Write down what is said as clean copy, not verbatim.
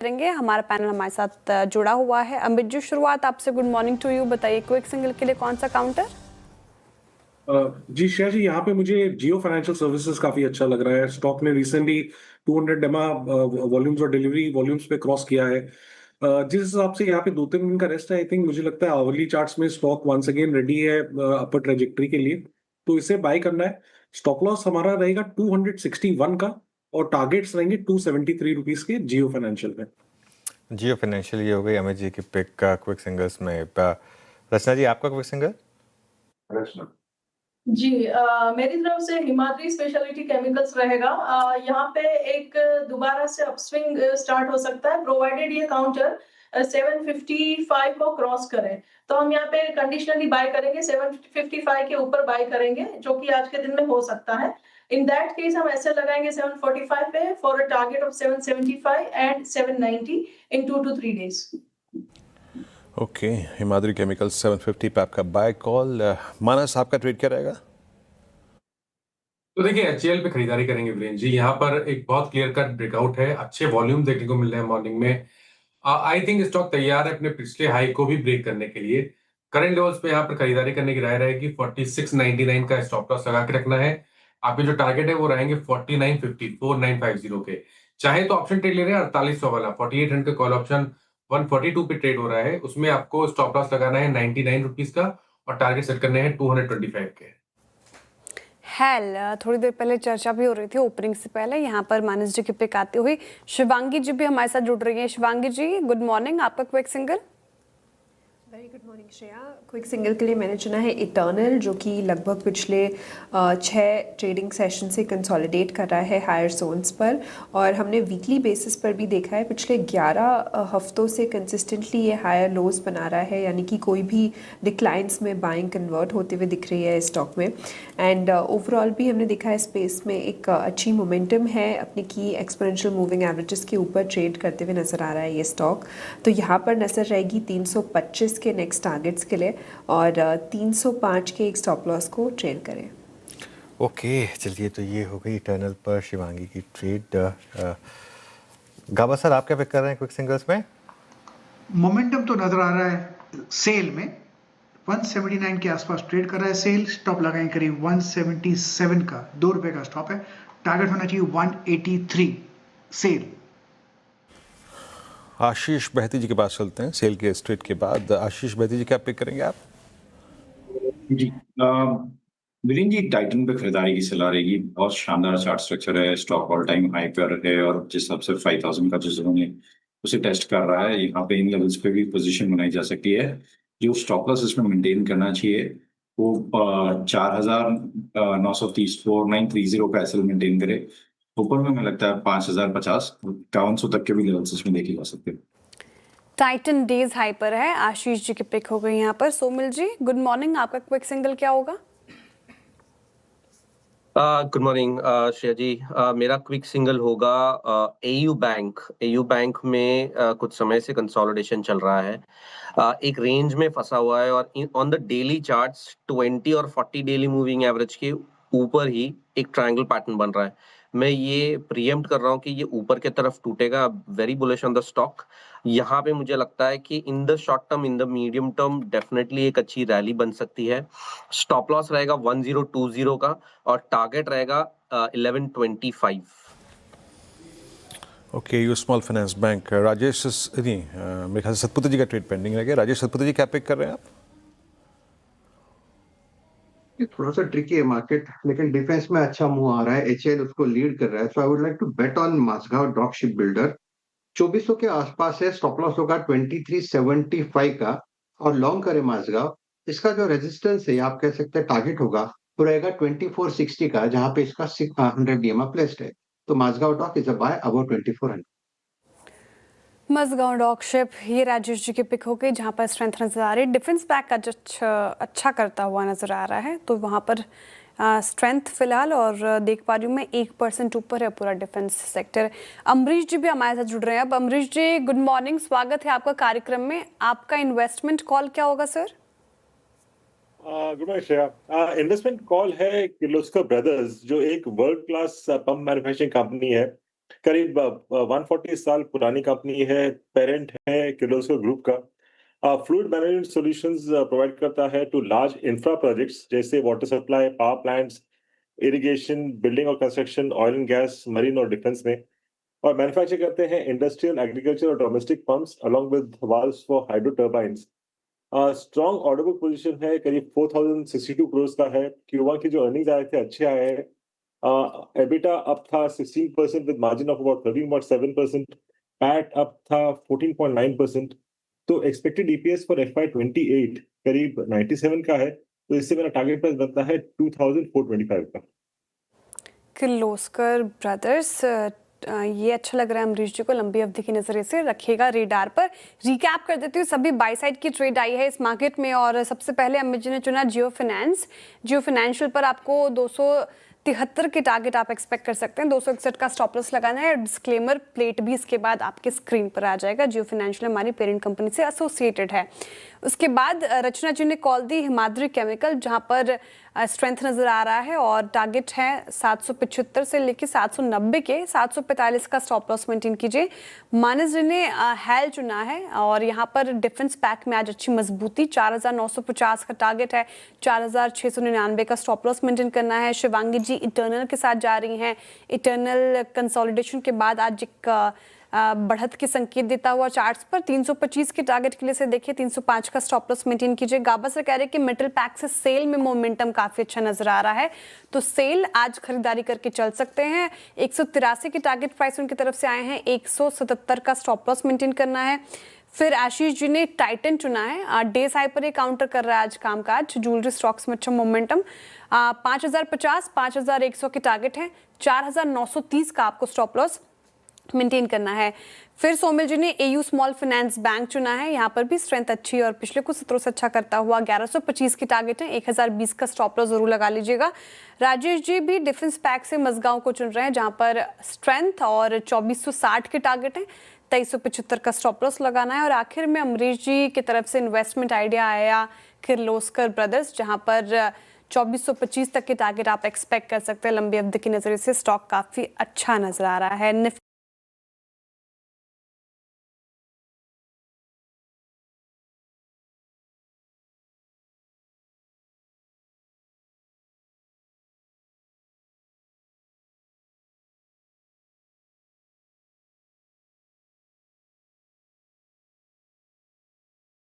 करेंगे। हमारा पैनल हमारे साथ जुड़ा हुआ है। अमित जी, शुरुआत आपसे। Good morning to you. बताइए क्विक सिंगल के लिए कौन सा काउंटर? जी श्रेया जी, यहाँ पे मुझे जियो फाइनेंशियल सर्विसेज काफी अच्छा लग रहा है। स्टॉक ने रिसेंटली 200 डेमा वॉल्यूम्स और डिलीवरी वॉल्यूम्स पे क्रॉस किया है। जिस हिसाब से यहाँ पे 2-3 दिन का रेस्ट है, आई थिंक मुझे लगता है आवरली चार्ट्स में स्टॉक वंस अगेन रेडी है अपर ट्रेजेक्टरी के लिए, तो इसे बाय करना है। स्टॉप लॉस हमारा रहेगा 261 का और टारगेट्स रहेंगे 273 रुपीज के जियो फाइनेंशियल में। जियो फाइनेंशियल ये हो गई अमित जी की पिक का क्विक सिंगल्स में। रचना जी, आपका क्विक सिंगल? जी मेरी तरफ से हिमाद्री स्पेशलिटी केमिकल्स रहेगा। यहाँ पे एक दोबारा से अपस्विंग स्टार्ट हो सकता है, प्रोवाइडेड ये काउंटर 755 को क्रॉस करें। तो हम यहाँ पे कंडीशनली बाय करेंगे, 755 के ऊपर बाय करेंगे, जो कि आज के दिन में हो सकता है। इन दैट केस हम ऐसे लगाएंगे 745 पे for a target of 775 and 790 in 2 to 3 days। Okay, Himadri chemicals 750 पे आपका बाय कॉल। मानस, आपका ट्रेड क्या रहेगा? तो देखिए, एचएएल पे खरीदारी करेंगे वीरेंद्र जी। यहाँ पर एक बहुत क्लियर कट ब्रेकआउट है, अच्छे वॉल्यूम देखने को मिल रहे हैं मॉर्निंग में। आई थिंक स्टॉक तैयार है अपने पिछले हाई को भी ब्रेक करने के लिए। करंट लेवल्स पे यहाँ पर खरीदारी करने की राय रहेगी। 4699 का स्टॉप लॉस लगा के रखना है। आपके जो टारगेट है वो रहेंगे 4950 4950 के। चाहे तो ऑप्शन ट्रेड ले रहे हैं 4800 वाला, 4800 का कॉल ऑप्शन 142 पे ट्रेड हो रहा है, उसमें आपको स्टॉप लॉस लगाना है 99 रुपीज का और टारगेट सेट करने हैं 225 के। हेल थोड़ी देर पहले चर्चा भी हो रही थी ओपनिंग से पहले, यहाँ पर मानस जी की पिक आती हुई शिवांगी जी भी हमारे साथ जुड़ रही हैं। शिवांगी जी, गुड मॉर्निंग। आपका quick single? Very good morning Shreya. Quick single के लिए मैंने चुना है इटर्नल, जो कि लगभग पिछले 6 ट्रेडिंग सेशन से कंसोलिडेट कर रहा है हायर जोन्स पर, और हमने वीकली बेसिस पर भी देखा है पिछले 11 हफ्तों से कंसिस्टेंटली ये हायर लोज बना रहा है, यानी कि कोई भी डिक्लाइंस में बाइंग कन्वर्ट होते हुए दिख रही है स्टॉक में। एंड ओवरऑल भी हमने देखा है स्पेस में एक अच्छी मोमेंटम है, अपनी की एक्सपोनेंशियल मूविंग एवरेजेस के ऊपर ट्रेड करते हुए नज़र आ रहा है ये स्टॉक। तो यहाँ पर नज़र रहेगी 325 के नेक्स्ट टारगेट्स के लिए, और 305 के एक स्टॉप लॉस को ट्रेड करें। ओके, चलिए, तो ये हो गई इटर्नल पर शिवांगी की ट्रेड। गाबा सर, आप क्या पिक कर रहे हैं क्विक सिंगल्स में? मोमेंटम तो नजर आ रहा है सेल में, 179 के आसपास ट्रेड कर रहा है सेल। स्टॉप लगाएंगे करीब 177 का, ₹2 का स्टॉप है। टारगेट होना चाहिए 183 सेल। आशीष बहती जी के पास चलते हैं सेल के स्ट्रेट के बाद। आशीष बहती जी, क्या पिक करेंगे आप? जी वीरेंद्र जी, टाइटन पे खरीदारी की सलाह रहेगी। बहुत शानदार चार्ट स्ट्रक्चर है, स्टॉक ऑल टाइम हाई पर है और जिस हिसाब से 5000 का जो जोन है उसे टेस्ट कर रहा है, यहाँ पे इन लेवल्स पे भी पोजीशन बनाई जा सकती है। जो स्टॉप लॉस इसमें मेंटेन करना चाहिए वो 4930 4930 का एसएल मेंटेन करे। ऊपर में हमें लगता है 5050 5100 तक के भी लेवल्स इसमें देखे जा सकते हैं। टाइटन डेज हाई पर है। आशीष जी की पिक हो गई यहाँ पर। सोमिल जी, गुड मॉर्निंग। आपका क्विक सिंगल क्या होगा? गुड मॉर्निंग श्रेया जी। मेरा क्विक सिंगल होगा एयू बैंक। एयू बैंक में कुछ समय से कंसोलिडेशन चल रहा है, एक रेंज में फंसा हुआ है, और ऑन द डेली चार्ट्स 20 और 40 डेली मूविंग एवरेज के ऊपर ही एक ट्रायंगल पैटर्न बन रहा है। मैं ये प्रीएम्प्ट कर रहा हूँ कि ये ऊपर की तरफ टूटेगा। Very bullish on the stock. यहाँ पे मुझे लगता है कि in the short term, in the medium term definitely एक अच्छी रैली बन सकती है। स्टॉप लॉस रहेगा 1020 का और टारगेट रहेगा 1125। Okay, you small finance bank. Rajesh नहीं, मेरे ख्याल से सतपुत्र जी का ट्रेड पेंडिंग रह गया। राजेश सतपुत्र जी, क्या पिक कर रहे हैं आप? ये थोड़ा सा ट्रिकी है मार्केट, लेकिन डिफेंस में अच्छा मूव आ रहा है। एचएल उसको लीड कर रहा है, so I would like to bet on Mazagon dock shipbuilder. 2400 के आसपास है, स्टॉप लॉस होगा 2375 का, और लॉन्ग करे माझगांव। इसका जो रेजिस्टेंस है, आप कह सकते हैं टारगेट होगा, वो रहेगा 2460 का, जहां पे इसका 100 डीएमआ प्लेस्ड है। तो Mazagon dock is a by about 2400। Mazagon dock ship, ये राजेश जी की पिक हो गई, जहाँ पर स्ट्रेंथ नजर आ रही है। डिफेंस बैक का जो अच्छा करता हुआ नजर आ रहा है, तो वहाँ पर स्ट्रेंथ फिलहाल, और देख पा रही हूँ मैं 1% ऊपर है पूरा डिफेंस सेक्टर। अमरीश जी भी हमारे साथ जुड़ रहे हैं। अब अमरीश जी, गुड मॉर्निंग, स्वागत है आपका कार्यक्रम में। आपका इन्वेस्टमेंट कॉल क्या होगा sir? Good morning Shreya. Investment call है किर्लोस्कर ब्रदर्स, जो एक world class pump manufacturing company है। करीब 140 साल पुरानी कंपनी है, पेरेंट है किर्लोस्कर ग्रुप का। फ्लूइड मैनेजमेंट सॉल्यूशंस प्रोवाइड करता है टू लार्ज इंफ्रा प्रोजेक्ट्स जैसे water supply, power plants, irrigation, building और construction, oil and gas, marine और डिफेंस में। और मैन्युफैक्चर करते हैं इंडस्ट्रियल, एग्रीकल्चर और domestic pumps along with valves for hydro turbines. Strong order book position है, करीब 4062 करोड़ का है। Q1 की जो अर्निंग्स आए थे अच्छे आए हैं। EBITDA अप था 16% with margin of about 13.7%। PAT up था 14.9%। तो एक्सपेक्टेड EPS फॉर FY28 करीब 97 का है। तो इससे मेरा टारगेट प्राइस बनता है 2425 का। किर्लोस्कर ब्रदर्स, ये अच्छा लग रहा है अमरीश जी को, लंबी अवधि की नज़रिए से रखिएगा रेडार पर। रिकैप कर देती हूँ, सभी बाई साइड की ट्रेड आई है इस मार्केट में और सबसे पहले अमित जी ने चुना जियो फाइनेंस। जियो फाइनेंशियल पर आपको 273 के टारगेट आप एक्सपेक्ट कर सकते हैं। 261 का स्टॉप लॉस लगाना है। डिस्क्लेमर प्लेट भी इसके बाद आपके स्क्रीन पर आ जाएगा। जियो फाइनेंशियल हमारी पेरेंट कंपनी से एसोसिएटेड है। उसके बाद रचना जी ने कॉल दी हिमाद्री केमिकल, जहां पर स्ट्रेंथ नजर आ रहा है और टारगेट है 775 से लेकर 790 के। 745 का स्टॉप लॉस मेंटेन कीजिए। मानस जी ने हैल चुना है और यहाँ पर डिफेंस पैक में आज अच्छी मजबूती। 4950 का टारगेट है। 4699 का स्टॉप लॉस मेंटेन करना है। शिवांगी जी इटर्नल के साथ जा रही हैं। इटर्नल कंसोलिडेशन के बाद आज एक बढ़त के संकेत देता हुआ चार्ट्स पर 325 के टारगेट के लिए से देखिए। 305 का स्टॉप लॉस मेंटेन कीजिए। गाबा सर कह रहे हैं कि मेटल पैक से सेल में मोमेंटम काफी अच्छा नजर आ रहा है, तो सेल आज खरीदारी करके चल सकते हैं। 183 के टारगेट प्राइस उनकी तरफ से आए हैं। 177 का स्टॉप लॉस मेंटेन करना है। फिर आशीष जी ने टाइटन चुना है। डे साई पर ये काउंटर कर रहा है आज कामकाज। ज्वेलरी स्टॉक्स में अच्छा मोमेंटम। 5050, 5100 के टारगेट हैं। 4930 का आपको स्टॉप लॉस मेंटेन करना है। फिर सोमिल जी ने एयू स्मॉल फाइनेंस बैंक चुना है। यहाँ पर भी स्ट्रेंथ अच्छी और पिछले कुछ सत्रों से अच्छा करता हुआ 1125 की टारगेट है। 1020 का स्टॉप लॉस जरूर लगा लीजिएगा। राजेश जी भी डिफेंस पैक से मजगांव को चुन रहे हैं, जहाँ पर स्ट्रेंथ और 2460 के टारगेट हैं। 2375 का स्टॉप लॉस लगाना है। और आखिर में अमरीश जी की तरफ से इन्वेस्टमेंट आइडिया आया किर्लोस्कर ब्रदर्स, जहाँ पर 2425 तक के टारगेट आप एक्सपेक्ट कर सकते हैं। लंबी अवधि की नजरिए से स्टॉक काफी अच्छा नजर आ रहा है।